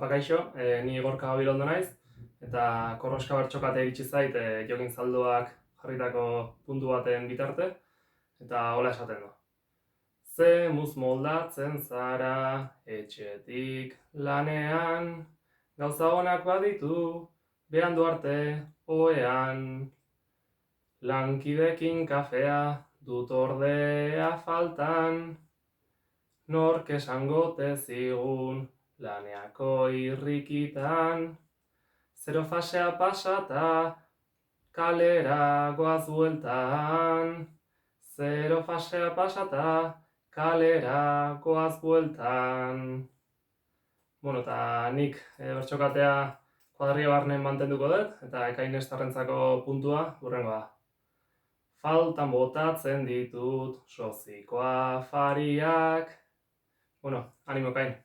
Kaixo, ni Gorka Gabilondo naiz, eta korroska bertxokate iritsi zait jogin zaldoak jarritako puntu baten bitarte, eta hola esaten du. Ze muz moldatzen zara etxetik lanean, gauza honak baditu, berandu arte ohean. Lankidekin kafea dut ordea faltan, nork esangote zigun laneako irrikitan. Zero fasea pasata kalera goaz bueltan. Zero fasea pasata kalera goaz bueltan. Bueno, eta nik bertxokatea kuadria barnen mantenduko dut, eta ekain estarrentzako puntua hurrengoa da. Faltan botatzen ditut soziko afariak. Bueno, animo ekain.